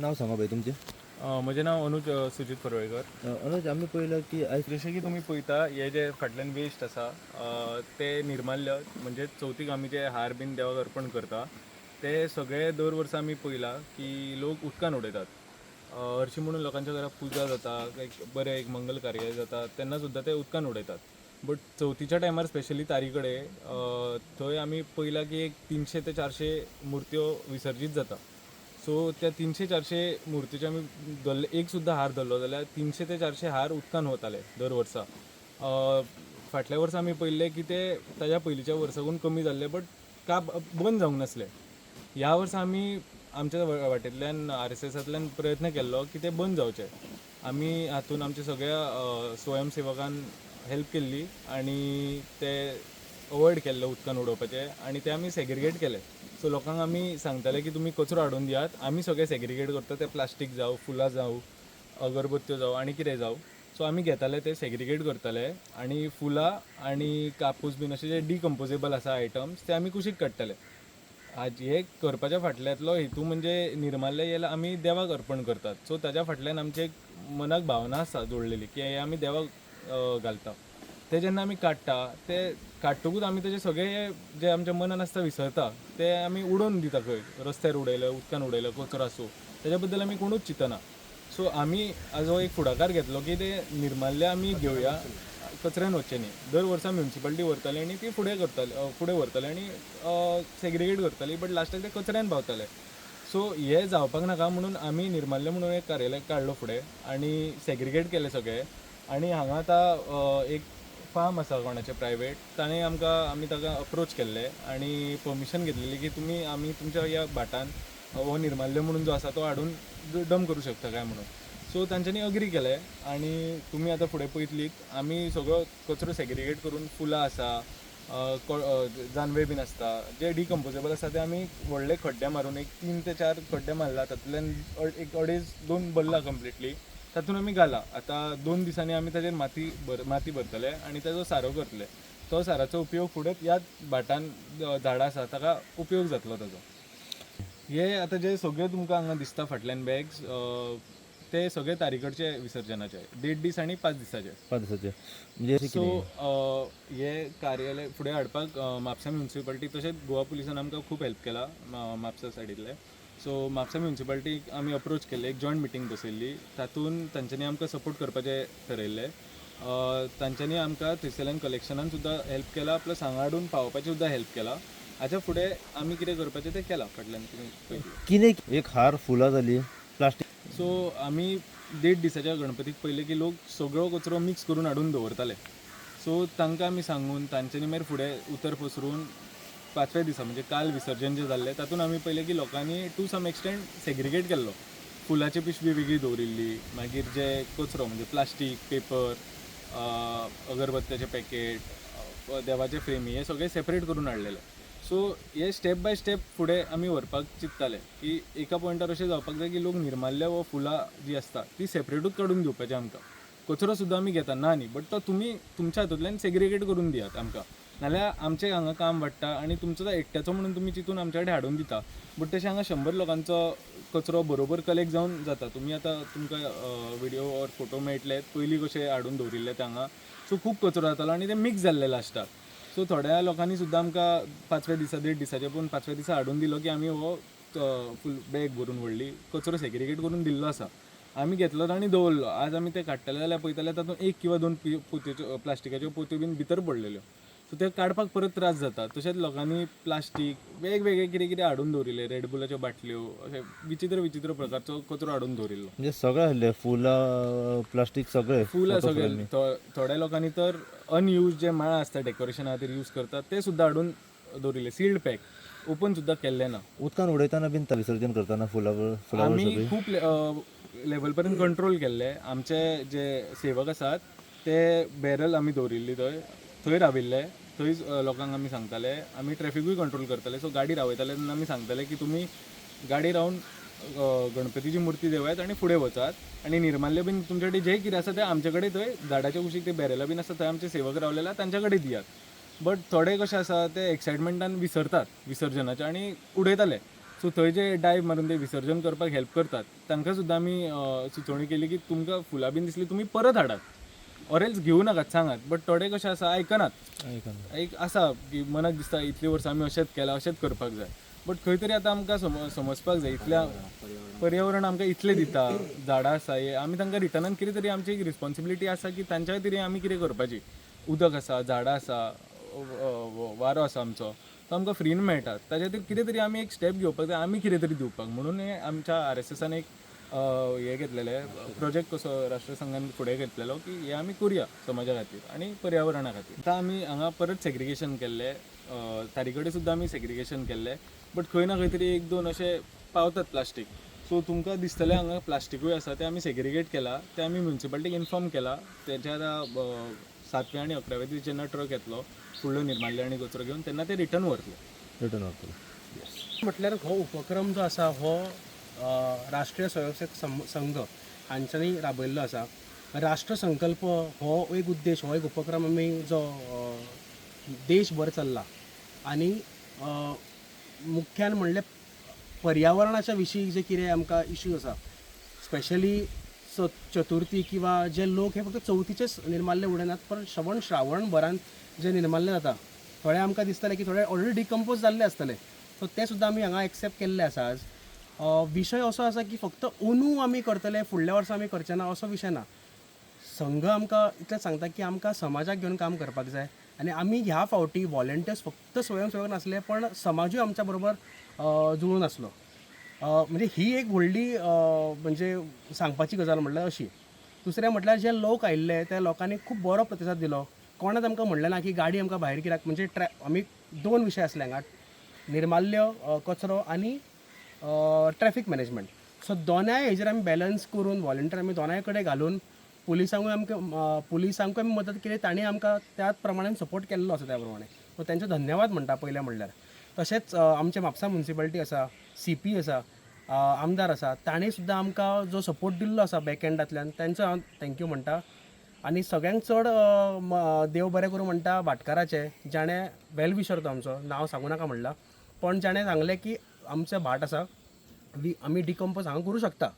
नाव सांगा भाई तुमचे. म्हजें नाव अनुज सुजीत परवळेकर. अनुज आम्ही पळयलां की आयज जशें की तुमी पळयता हे जे फाटल्यान वेस्ट आसा ते निर्माल्य म्हणजे चवथीक आमी जे हार बीन देवाक अर्पण करता ते सगळे दर वर्सा आमी पळयलां की लोक उदकान उडयतात. हरशीं म्हणून लोकांच्या घरात पुजा जाता, एक मंगल कार्य जाता तेन्ना सुद्दां ते उदकान उडयतात. बट चवथीच्या टायमार स्पेशली तारी कडेन थंय आमी पळयलां की एक 300 ते 400 मुर्त्यो विसर्जीत जाता. सो त्या 300-400 मुर्तीचे आमी धरले एक सुद्दां हार धरलो जाल्यार 300 ते 400 हार उदकान वताले दर वर्सा. फाटल्या वर्सा आमी पळयल्ले की ते ताज्या पयलींच्या वर्साकून कमी जाल्ले बट बंद जावंक नासले. ह्या वर्सा आमी आमच्या वाटेंतल्यान RSSंतल्यान प्रयत्न केल्लो की ते बंद जावचे. आमी हातून आमच्या सगळ्या स्वयंसेवकान हेल्प केल्ली आनी ते अवॉयड केल्ले उदकान उडोवपाचे आनी ते आमी सेग्रिगेट केले. सो लोकांक आमी सांगताले की तुमी कचरो हाडून दियात, आमी सगळे सेग्रिगेट करता. ते प्लास्टीक जावं, फुलां जावं, अगरबत्त्यो जावं आनी कितें जावं. सो आमी घेताले ते सेग्रिगेट करताले आनी फुलां आनी कापूस बीन अशे जे डिकम्पोजेबल आसा आयटम्स ते आमी कुशीक काडटाले. हे करपाच्या फाटल्यातलो हेतू म्हणजे निर्माल्य येयला आमी देवाक अर्पण करतात. सो ताज्या फाटल्यान आमची एक मनाक भावना आसा जोडलेली की हे आमी देवाक घालता. ते जेन्ना आमी काडटा ते काडटकूच आमी तेजे सगळे जे आमच्या मनान आसता विसरता ते आमी उडोवन दिता. खंय रस्त्यार उडयलं, उदकान उडयलं, कचरो आसूं तेज्या बद्दल आमी कोणूच चिंतना. सो आमी हाजो एक फुडाकार घेतलो की ते निर्माल्य आमी घेवया, कचऱ्यान वचचें न्ही. दर वर्सा म्युन्सिपालिटी व्हरताली आनी ती फुडें व्हरताली आनी सेग्रिगेट करताली बट लास्टाक ते कचऱ्यान पावताले. सो हे जावपाक नाका म्हणून आमी निर्माल्य म्हणून एक कार्यालय काडलो फुडें आनी सेग्रिगेट केले सगळे. आनी हांगा आतां एक फार्म आसा कोणाचें प्रायवेट, ताणें आमी ताका अप्रोच केल्ले आनी परमिशन घेतलेली की आमी तुमच्या ह्या भाटान हो निर्माल्य म्हणून जो आसा तो हाडून डंप करूं शकता काय म्हणून. सो तांच्यांनी अग्री केलें आनी तुमी आतां फुडें पळयतलीत आमी सगळो कचरो सेग्रिगेट करून फुलां आसा, जानवे बीन आसता जे डिकम्पोजेबल आसा ते आमी व्हडले खड्डे मारून एक 3 ते 4 खड्डे मारला. तातूंतल्यान एक 2.5-2 भरला कंप्लिटली. तातूंत आमी घाला. आतां 2 दिसांनी आमी ताजेर माती भरतले आनी ताजो सारो करतले. तो साराचो उपयोग फुडें ह्याच भाटान झाडां आसा ताका उपयोग जातलो ताजो. हे आतां जे सगळे तुमकां हांगा दिसता फाटल्यान बॅग्स ते सगळे तारीकडचे विसर्जनाचे 1.5 दीस आनी 5 दिसाचे. 5 दिसाचे म्हणजे सो हे कार्यालय फुडें हाडपाक म्हापसा म्युन्सिपालिटी तशेंच गोवा पुलिसान आमकां खूब हेल्प केला म्हापसा सायडींतले. सो म्हापसा म्युन्सिपालिटीक आमी अप्रोच केल्ले, एक जॉयंट मिटींग बसयल्ली. तातूंत तांच्यांनी आमकां सपोर्ट करपाचें ठरयल्लें. तांच्यांनी आमकां थंयसरल्यान कलेक्शनान सुद्दां हेल्प केला प्लस हांगा हाडून पावोवपाची सुद्दां हेल्प केला. हाच्या फुडें आमी कितें करपाचें तें केलां फाटल्यान तुमी पळयलें. कितें एक हार फुलां जाली प्लास्टीक. सो आमी 1.5 दिसाच्या गणपतीक पयलें की लोक सगळो कचरो मिक्स करून हाडून दवरताले. सो तांकां आमी सांगून तांच्यांनी मागीर फुडें उतर पसरून 5व्या दिसा म्हणजे काल विसर्जन जें जाल्लें तातूंत आमी पयलें की लोकांनी टू सम एक्सटेंट सेग्रिगेट केल्लो. फुलाची पिशवी वेगळी दवरिल्ली, मागीर जे कचरो म्हणजे प्लास्टीक, पेपर, अगरबत्त्याचे पॅकेट, देवाचे फ्रेमी हे सगळे सेपरेट करून हाडलेले. सो हे स्टेप बाय स्टेप फुडें आमी व्हरपाक चिंतताले की एका पॉयंटार अशें जावपाक जाय की लोक निर्माल्य वा फुलां जी आसता ती सेपरेटूच काडून दिवपाचें आमकां. कचरो सुद्दां आमी घेता ना न्ही, बट तो तुमी तुमच्या हातूंतल्यान सेग्रिगेट करून दियात आमकां. नाल्यार आमचें हांगा काम वाडटा आनी तुमचो तो एकट्याचो म्हणून तुमी चिंतून आमचे कडेन हाडून दिता. बट तशें हांगा 100 लोकांचो कचरो बरोबर कलेक्ट जावन जाता. तुमी आतां तुमकां व्हिडिओ ऑर फोटो मेळटले पयलीं कशे हाडून दवरिल्ले ते हांगा. सो खूब कचरो जातालो आनी ते मिक्स जाल्ले लास्टाक. सो थोड्या लोकांनी सुद्दां आमकां 5व्या दिसा 1.5 दिसाचे पूण 5व्या दिसा हाडून दिलो की आमी हो फूल बॅग भरून व्हडली कचरो सेग्रिगेट करून दिल्लो आसा. आमी घेतलो आनी दवरलो. आज आमी ते काडटले जाल्यार पळयतले तातूंत 1 किंवा 2 पोतयेच्यो प्लास्टिकाच्यो पोतयो बीन भितर पडलेल्यो. सो ते काडपाक परत त्रास जाता. तशेंच लोकांनी प्लास्टीक वेगवेगळे कितें कितें हाडून दवरिल्ले, रेडबुलाच्यो बाटल्यो अशे विचित्र प्रकारचो कचरो हाडून दवरिल्लो. म्हणजे सगळें आहले फुलां प्लास्टीक सगळें. फुलां सगळे. थोड्या लोकांनी तर अनयूज जे माळा आसता डेकोरेशना खातीर यूज करतात ते सुद्दां हाडून दवरिल्ले, सील्ड पॅक, ओपन सुद्दां केल्ले ना. उदकान उडयतना बीन विसर्जन करतना फुलां आमी खूब लेवल पर्यंत कंट्रोल केल्ले. आमचे जे सेवक आसात ते बॅरल आमी दवरिल्ली थंय राविल्ले. थंयच लोकांक आमी सांगताले. आमी ट्रॅफिकूय कंट्रोल करताले. सो गाडी रावयताले तेन्ना आमी सांगताले की तुमी गाडी रावन गणपतीची मुर्ती देंवयात आनी फुडें वचात आनी निर्माल्य बीन तुमचे कडेन जें कितें आसा तें आमचे कडेन थंय झाडाच्या कुशीक ते बॅरलां बीन आसा थंय आमचे सेवक रावलेले तांचे कडेन दियात. बट थोडे कशें आसा ते एक्सायटमेंटान विसरतात विसर्जनाचे आनी उडयताले. सो थंय जे डायव मारून ते विसर्जन करपाक हेल्प करतात तांकां सुद्दां आमी सुचोवणी केली की तुमकां फुलां बीन दिसली तुमी परत हाडात ऑर एल्स घेवं नाकात सांगात. बट थोडे कशे आसा आयकनात. एक आसा की मनाक दिसता इतली वर्सां आमी अशेंच केलां अशेंच करपाक जाय. बट खंय तरी आतां आमकां समजपाक जाय इतल्या पर्यावरण आमकां इतलें दिता, झाडां आसा हे आमी तांकां रिटर्नान कितें तरी आमची एक रिस्पॉन्सिबिलिटी आसा की तांच्या तरी आमी कितें करपाची. उदक आसा, झाडां आसा, वारो आसा आमचो तो आमकां फ्रीन मेळटा. ताच्या खातीर कितें तरी आमी एक स्टेप घेवपाक जाय, आमी कितें तरी दिवपाक. म्हणून हे आमच्या RSSन एक हे घेतलेले प्रोजेक्ट कसो राष्ट्रसंघान फुडें घेतलेलो की हे आमी करुया समाजा खातीर आनी पर्यावरणा खातीर. आतां आमी हांगा परत सेग्रिगेशन केल्लें, तारीकडेन सुद्दां आमी सेग्रिगेशन केल्लें. बट खंय ना खंय तरी एक दोन अशे पावतात प्लास्टीक. सो तुमकां दिसतलें हांगा प्लास्टिकूय आसा तें आमी सेग्रिगेट केलां, तें आमी म्युन्सिपालिटीक इन्फॉर्म केलां. तेच्या आतां 7वें आनी 11वें दीस जेन्ना ट्रक येतलो फुडलो निर्माल्य आनी कचरो घेवन तेन्ना ते रिटर्न व्हरतले. म्हटल्यार हो उपक्रम जो आसा हो राष्ट्रीय स्वयंसेवक संघ हांच्यांनी राबयल्लो आसा. राष्ट्रसंकल्प हो एक उद्देश, हो एक उपक्रम आमी जो देशभर चल्ला आनी मुख्यान म्हणल्यार पर्यावरणाच्या विशीं जे कितें आमकां इश्यू आसा, स्पेशली चतुर्थी किंवा जे लोक हे फक्त चवथीचेच निर्माल्य उडयनात, पण श्रावण भरान जे निर्माल्य जाता थोडे आमकां दिसतले की थोडे ऑलरेडी डिकम्पोज जाल्ले आसतले. सो ते सुद्दां आमी हांगा एक्सेप्ट केल्ले आसा आज. विशय असो आसा की फक्त अंदू आमी करतले, फुडल्या वर्सा आमी करचे ना असो विशय ना. संघ आमकां इतलें सांगता की आमकां समाजाक घेवन काम करपाक जाय आनी आमी ह्या फावटी व्हॉलंटियर्स फक्त स्वयंसेवक नासले पण समाजूय आमच्या बरोबर जुळून आसलो. म्हणजे ही एक व्हडली म्हणजे सांगपाची गजाल म्हणल्यार अशी. दुसरें म्हटल्यार जे लोक आयिल्ले त्या लोकांनी खूब बरो प्रतिसाद दिलो. कोणाच आमकां म्हणलें ना की गाडी आमकां भायर कित्याक, म्हणजे आमी 2 विशय आसले हांगा, निर्माल्य कचरो आनी ट्रॅफिक मॅनेजमेंट. सो दोनाय हेजेर आमी बॅलन्स करून व्हॉलंटियर आमी दोनाय कडेन घालून पुलिसांकूय आमी मदत केली, तांणी आमकां त्याच प्रमाणे सपोर्ट केल्लो आसा त्या प्रमाणे. सो तेंचो धन्यवाद म्हणटा पयलें म्हणल्यार. तशेंच आमचे म्हापसा म्युन्सिपालिटी आसा, CP आसा, आमदार आसा, तांणी सुद्दां आमकां जो सपोर्ट दिल्लो आसा बॅक एंडांतल्यान तांचो हांव थँक्यू म्हणटा. आनी सगळ्यांक चड देव बरें करूं म्हणटा भाटकाराचे, जाणें वेल विशर तो आमचो, नांव सांगूं नाका म्हणलां, पण जाणें सांगलें की आमचें भाट आसा आमी डिकम्पोज हांगा करूं शकता.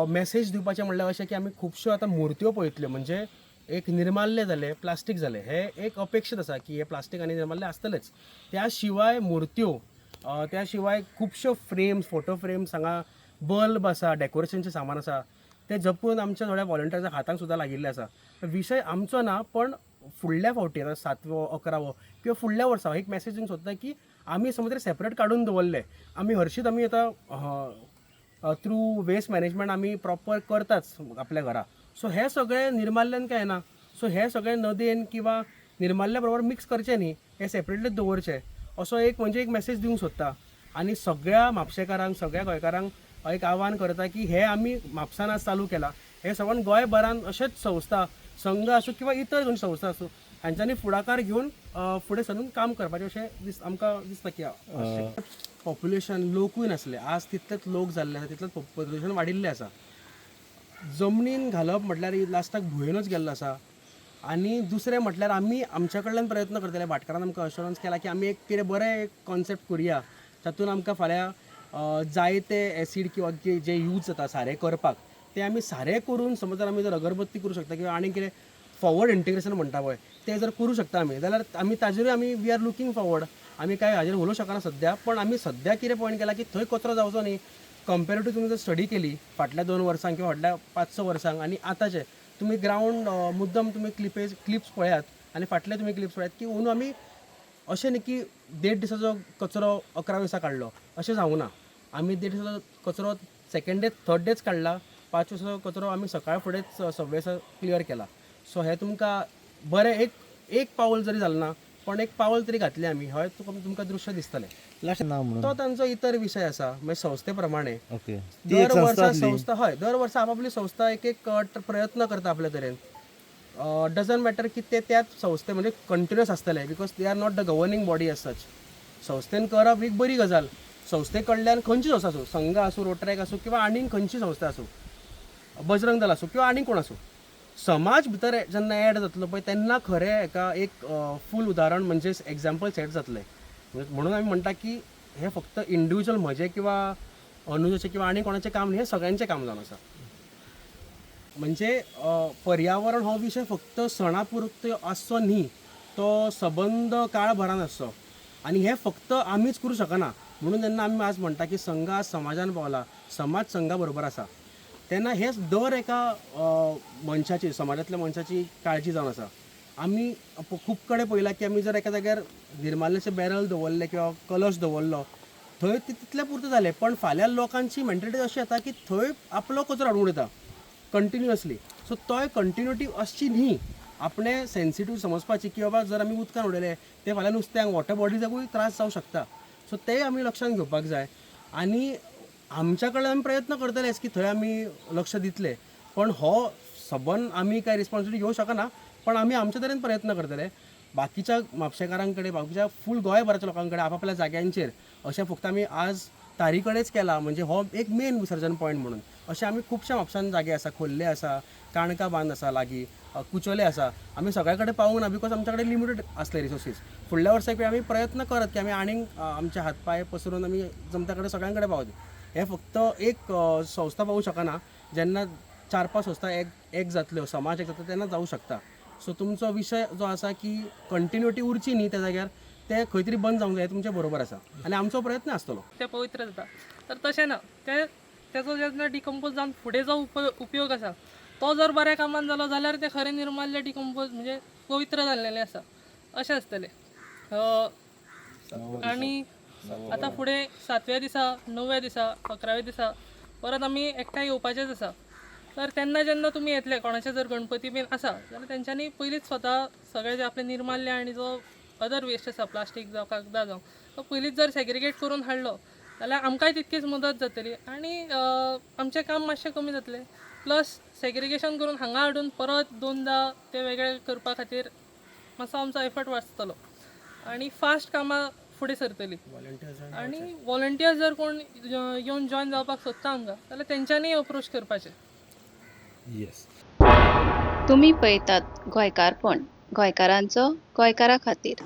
मॅसेज दिवपाचें म्हणल्यार अशें की आमी खुबश्यो आतां मुर्त्यो पळयतल्यो, म्हणजे एक निर्माल्य जालें, प्लास्टीक जालें, हे एक अपेक्षीत आसा की हे प्लास्टीक आनी निर्माल्य आसतलेच. त्या शिवाय मुर्त्यो, त्या शिवाय खुबश्यो फ्रेम्स, फोटो फ्रेम्स, हांगा बल्ब आसा, डेकोरेशनचें सामान आसा, ते जपून आमच्या थोड्या व्हॉलंटियर्सांच्या हातांक सुद्दां लागिल्ले आसा. विशय आमचो ना, पण फुडल्या फावटी आतां 7वो 11वो किंवा फुडल्या वर्सा एक मॅसेज दिवंक सोदता की आमी समज सेपरेट काडून दवरले, आमी हरशींच आमी आतां थ्रू वेस्ट मॅनेजमेंट आमी प्रॉपर करताच आपल्या घरा. सो हे सगळें निर्माल्यान काय ना, सो हे सगळें नदयेन किंवा निर्माल्या बरोबर मिक्स करचें न्ही, हे सेपरेटलीच दवरचें असो एक म्हणजे एक मॅसेज दिवंक सोदता. आनी सगळ्या म्हापशेकारांक, सगळ्या गोंयकारांक एक आव्हान करता की हे आमी म्हापसान आज चालू केलां, हे सगळ्यान गोंयभरान अशेच संस्था, संघ आसूं किंवा इतर खंयची संस्था आसूं, हांच्यांनी फुडाकार घेवन फुडें सरून काम करपाचें अशें आमकां दिसता की पॉप्युलेशन लोकूय नासले, आज तितलेच लोक जाल्ले आसा, तितलेंच पॉप्युलेशन वाडिल्लें आसा. जमनीन घालप म्हटल्यार लास्टाक भुंयेनूच गेल्लो आसा. आनी दुसरें म्हटल्यार आमी आमच्या कडल्यान प्रयत्न करतले, भाटकारान आमकां अश्युरन्स केला की आमी एक कितें बरें एक कॉन्सेप्ट करुया, तातूंत आमकां फाल्यां जायते एसीड किंवा जे यूज जाता सारें करपाक, ते आमी सारें करून समज जर आमी जर अगरबत्ती करूं शकता किंवा आनी कितें फॉरवर्ड इंटिग्रेशन म्हणटा पळय तें जर करूं शकता आमी, जाल्यार आमी ताजेरूय आमी वी आर लुकींग फॉरवर्ड. आमी काय हाजेर उलोवंक शकना सद्या, पण आमी सद्या कितें पॉयंट केला की थंय कचरो जावचो न्ही. कंपेरेटिव्ह तुमी जर स्टडी केली फाटल्या 2 वर्सांक किंवा फाटल्या 5-6 वर्सांक आनी आतांचे, तुमी ग्रावंड मुद्दम तुमी क्लिप्स पळयात आनी फाटले तुमी क्लिप्स पळयात की अंदू आमी अशें न्ही की 1.5 दिसाचो कचरो 11 दिसा काडलो अशें जावं ना. आमी 1.5 दिसाचो कचरो सेकंड डे, थर्ड डेच काडला, 5 दिसाचो कचरो आमी सकाळ फुडेंच 6 दिसा क्लियर केला. सो हे तुमकां बरें एक पावल जरी जालें ना, पण एक पावल तरी घातलें आमी, हय तुमकां दृश्य दिसतलें. लास्ट नाव म्हणून तो तांचो इतर विशय आसा, म्हणजे संस्थे प्रमाणे ओके दर वर्सा संस्था, हय दर वर्सा आपापली संस्था एक प्रयत्न करता आपल्या तरेन. डजंट मॅटर की ते त्याच संस्थे म्हणजे कंटिन्युअस आसतले, because they are not the governing body as such. संस्थेन करप एक बरी गजाल. संस्थे कडल्यान खंयची संस्था आसूं, संघ आसूं, रोटरॅक आसूं किंवा आनीक खंयची संस्था आसूं, बजरंग दल आसूं किंवा आनीक कोण आसूं, समाज भितर जेन्ना एड जातलो पळय तेन्ना खरें हेका एक फूल उदाहरण म्हणजे एग्जाम्पल सेट जातलें. म्हणून आमी म्हणटा की हे फक्त इंडिव्हिज्युअल म्हजें किंवा अनुजाचें किंवा आनी कोणाचें काम न्ही, हें सगळ्यांचें काम जावन आसा. म्हणजे पर्यावरण हो विशय फक्त सणा पुरतो आसचो न्ही, तो सबंद काळभरान आसचो. आनी हें फक्त आमीच करूं शकना. म्हणून जेन्ना आमी आज म्हणटा की संघ आज समाजान पावला, समाज संघा बरोबर आसा, तेन्ना हेच दर एका मनशाची, समाजांतल्या मनशाची काळजी जावन आसा. आमी खूब कडेन पळयलां की आमी जर एका जाग्यार निर्माल्याचे बॅरल दवरले किंवा कलश दवरलो, थंय तितले पुरते जालें. पण फाल्यां लोकांची मेंटेलिटी अशी येता की थंय आपलो कचरो हाडून उडयता कंटिन्युअसली. सो तोय कंटिन्युटी असची न्ही. आपणे सेन्सिटीव समजपाची की बाबा जर आमी उदकान उडयले ते फाल्यां नुस्त्यांक, वॉटर बॉडीजाकूय त्रास जावं शकता. सो ते आमी लक्षांत घेवपाक जाय. आनी आमच्या कडल्यान आमी प्रयत्न करतलेच की थंय आमी लक्ष दितले. पण हो सबंद आमी काय रिस्पॉन्सिबिलिटी घेवंक शकना. पण आमी आमच्या तरेन प्रयत्न करतले. बाकीच्या म्हापशेकारां कडेन, बाकीच्या फूल गोंयभराच्या लोकां कडेन आपापल्या जाग्यांचेर अशें फक्त आमी आज तारी कडेच केला, म्हणजे हो एक मेन विसर्जन पॉयंट म्हणून. अशे आमी खुबशा म्हापशान जागे आसा, खोर्ले आसा, काणका बांद आसा लागीं, कुचोले आसा. आमी सगळ्या कडेन पावूंक ना बिकॉज आमच्या कडेन लिमिटेड आसले रिसोर्सीस. फुडल्या वर्साक आमी प्रयत्न करत की आमी आनीक आमचे हातपाय पसरून आमी जमता कडेन सगळ्यां कडेन पावत. हे फक्त एक संस्था पावूं शकना. जेन्ना 4-5 संस्था एक जातल्यो, समाज एक जातलो, तेन्ना जावं शकता. सो तुमचो विशय जो आसा की कंटिन्युटी उरची न्ही त्या जाग्यार, ते खंय तरी बंद जावंक जाय, तुमचे बरोबर आसा. आनी आमचो प्रयत्न आसतलो. ते पवित्र जाता. तर तशें ना, तेजो जेन्ना डिकम्पोज जावन फुडें जो उपयोग आसा तो जर बऱ्या कामान जालो जाल्यार ते खरें निर्माल्य डिकम्पोज म्हणजे पवित्र जाल्लेलें आसा अशें आसतलें. आनी आतां फुडें 7व्या दिसा, 9व्या दिसा, 11व्या दिसा परत आमी एकठांय येवपाचेच आसा. तर तेन्ना जेन्ना तुमी येतले, कोणाचे जर गणपती बीन आसा जाल्यार तेंच्यांनी पयलींच स्वता सगळें जे आपलें निर्माल्य आनी जो अदर वेस्ट आसा, प्लास्टीक जावं कागदां जावं, तो पयलींच जर सेग्रिगेट करून हाडलो जाल्यार आमकांय तितकीच मदत जातली आनी आमचें काम मातशें कमी जातलें. प्लस सेग्रिगेशन करून हांगा हाडून परत 2दा ते वेगळे करपा खातीर मातसो आमचो एफर्ट वाचतलो आनी फास्ट कामां फुडें सरतली. आनी वॉलंटियर्स जर कोण येवन जॉयन जावपाक सोदता आमकां जाल्यार तेंच्यांनी अप्रोच करपाचें. येस. तुम्ही पळयतात गोंयकारपण, गोंयकारांचो गोंयकारा खातीर.